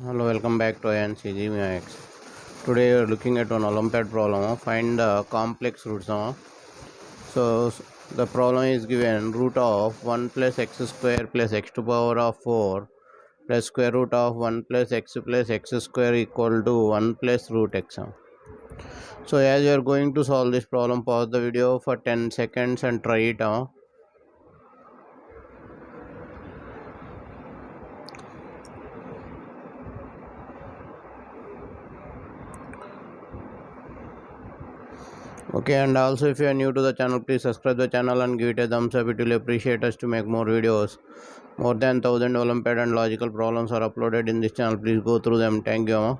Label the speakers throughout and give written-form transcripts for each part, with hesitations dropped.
Speaker 1: Hello, welcome back to AyaansMath. Today we are looking at one Olympiad problem. Find the complex roots. The problem is given root of 1 plus x square plus x to power of 4 plus square root of 1 plus x square equal to 1 plus root x. So as you are going to solve this problem, pause the video for 10 seconds and try it. Okay, and also if you are new to the channel, please subscribe the channel and give it a thumbs up. It will appreciate us to make more videos. More than 1000 Olympiad and logical problems are uploaded in this channel. Please go through them. Thank you.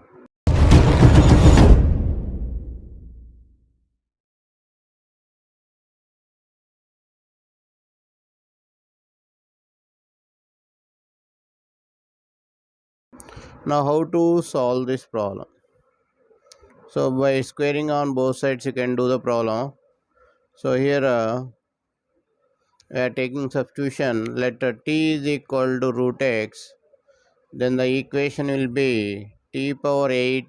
Speaker 1: Now how to solve this problem? So by squaring on both sides you can do the problem. So here we are taking substitution. Let t is equal to root x. Then the equation will be t power 8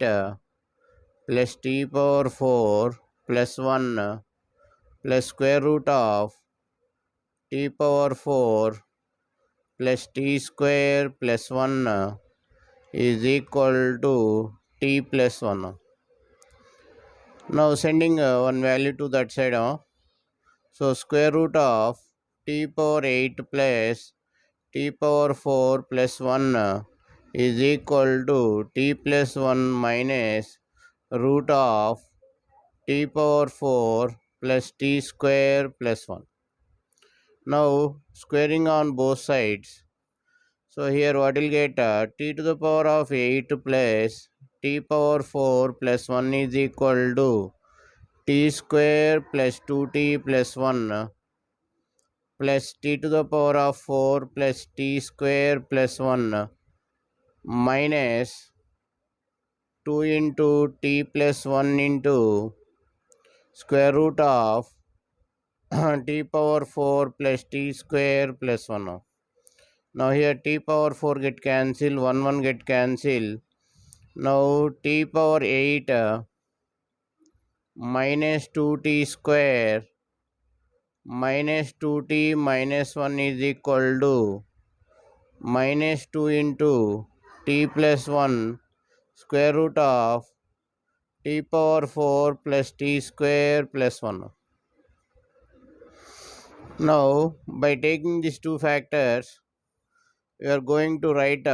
Speaker 1: plus t power 4 plus 1 plus square root of t power 4 plus t square plus 1 is equal to t plus 1. Now sending one value to that side. So square root of t power 8 plus t power 4 plus 1 is equal to t plus 1 minus root of t power 4 plus t square plus 1. Now squaring on both sides. So here what will get t to the power of 8 plus t power 4 plus 1 is equal to t square plus 2t plus 1 plus t to the power of 4 plus t square plus 1 minus 2 into t plus 1 into square root of t power 4 plus t square plus 1. Now here t power 4 get cancelled, 1 get cancelled. Now t power 8 minus 2t square minus 2t minus 1 is equal to minus 2 into t plus 1 square root of t power 4 plus t square plus 1. Now by taking these two factors, we are going to write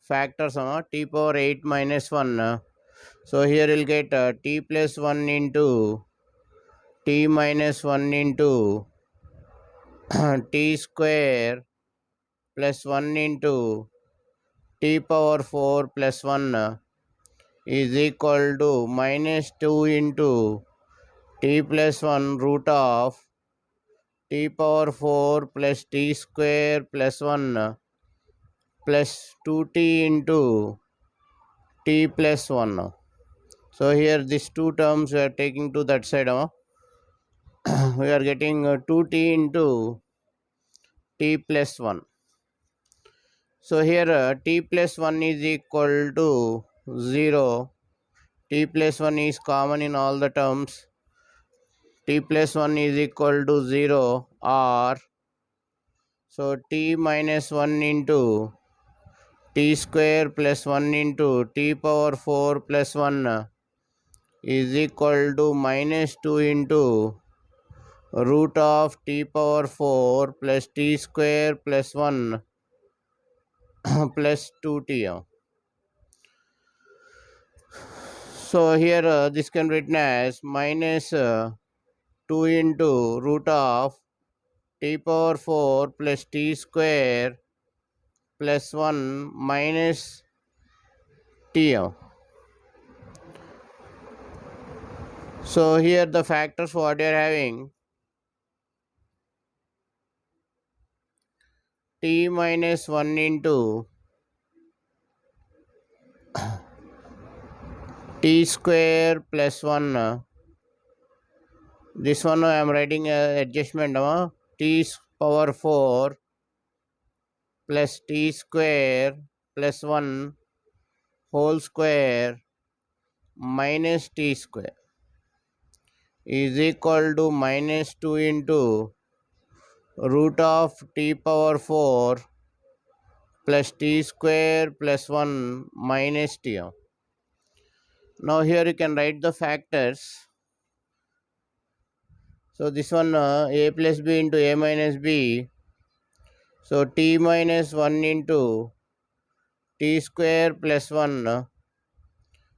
Speaker 1: factors t power 8 minus 1. So here we'll get t plus 1 into t minus 1 into t square plus 1 into t power 4 plus 1 is equal to minus 2 into t plus 1 root of t power 4 plus t square plus 1 plus 2t into t plus 1. So here these two terms we are taking to that side. We are getting 2t into t plus 1. So here t plus 1 is equal to 0. T plus 1 is common in all the terms. T plus 1 is equal to 0 or so t minus 1 into t square plus 1 into t power 4 plus 1 is equal to minus 2 into root of t power 4 plus t square plus 1 plus 2t. So here this can be written as minus 2 into root of t power 4 plus t square plus 1 minus t. So here the factors what you are having t minus 1 into t square plus 1. This one I am writing adjustment t power 4 plus t square plus 1 whole square minus t square is equal to minus 2 into root of t power 4 plus t square plus 1 minus t. Now here you can write the factors. So this one a plus b into a minus b. So t minus 1 into t square plus 1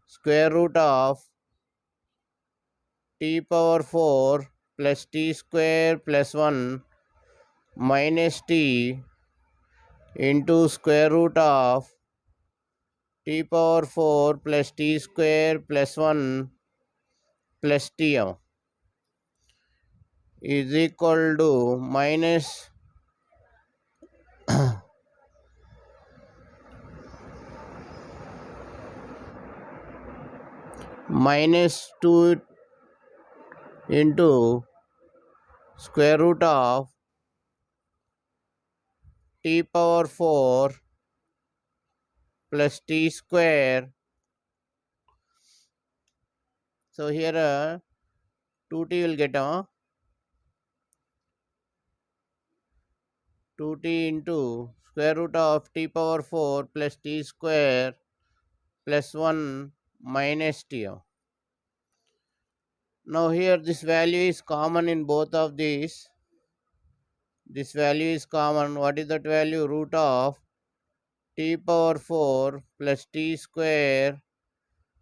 Speaker 1: square root of t power 4 plus t square plus 1 minus t into square root of t power 4 plus t square plus 1 plus t is equal to minus 2 into square root of t power 4 plus t square. So here 2t will get 2t into square root of t power 4 plus t square plus 1 minus t. Now here this value is common in both of these. This value is common. What is that value? Root of t power 4 plus t square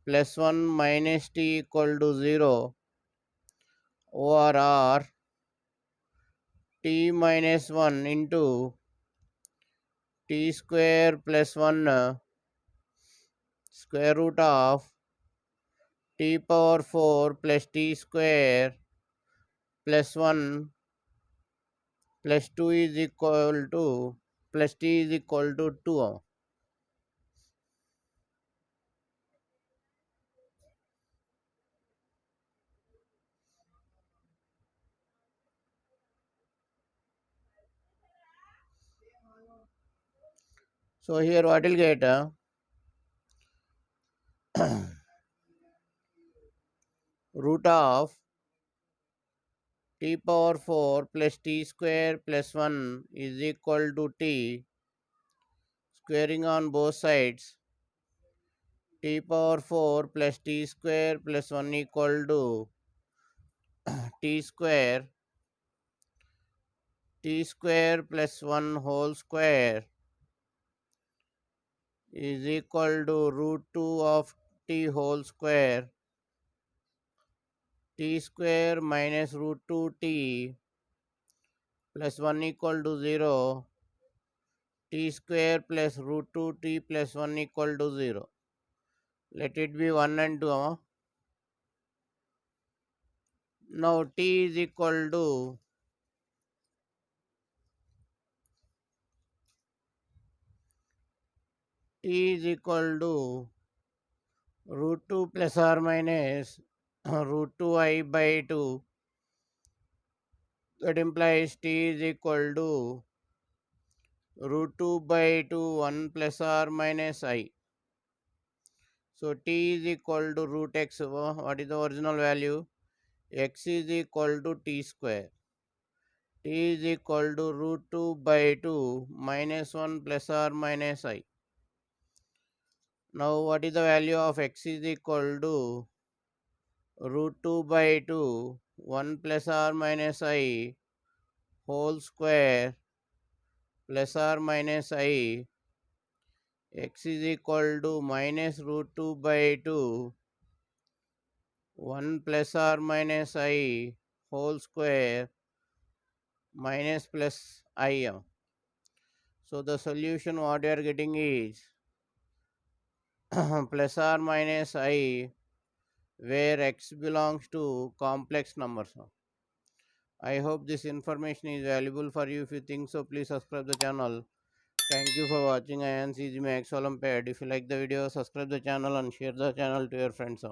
Speaker 1: plus 1 minus t equal to 0 over r t minus 1 into t square plus 1 square root of t power 4 plus t square plus 1 plus 2 is equal to plus t is equal to 2. So here what will get root of t power 4 plus t square plus 1 is equal to t, squaring on both sides, t power 4 plus t square plus 1 equal to t square plus 1 whole square is equal to root 2 of t whole square, t square minus root 2t plus 1 equal to 0, t square plus root 2t plus 1 equal to 0. Let it be 1 and 2. Now t is equal to root 2 plus or minus root 2I by 2. That implies t is equal to root 2 by 2 1 plus or minus I. So t is equal to root x. What is the original value? X is equal to t square. T is equal to root 2 by 2 minus 1 plus or minus I. Now what is the value of x is equal to root 2 by 2 1 plus or minus I whole square plus or minus I. X is equal to minus root 2 by 2 1 plus or minus I whole square minus plus I. So the solution what you are getting is plus or minus I where x belongs to complex numbers. I hope this information is valuable for you. If you think so, please subscribe the channel. Thank you for watching Math Olympiad. If you like the video, subscribe the channel and share the channel to your friends.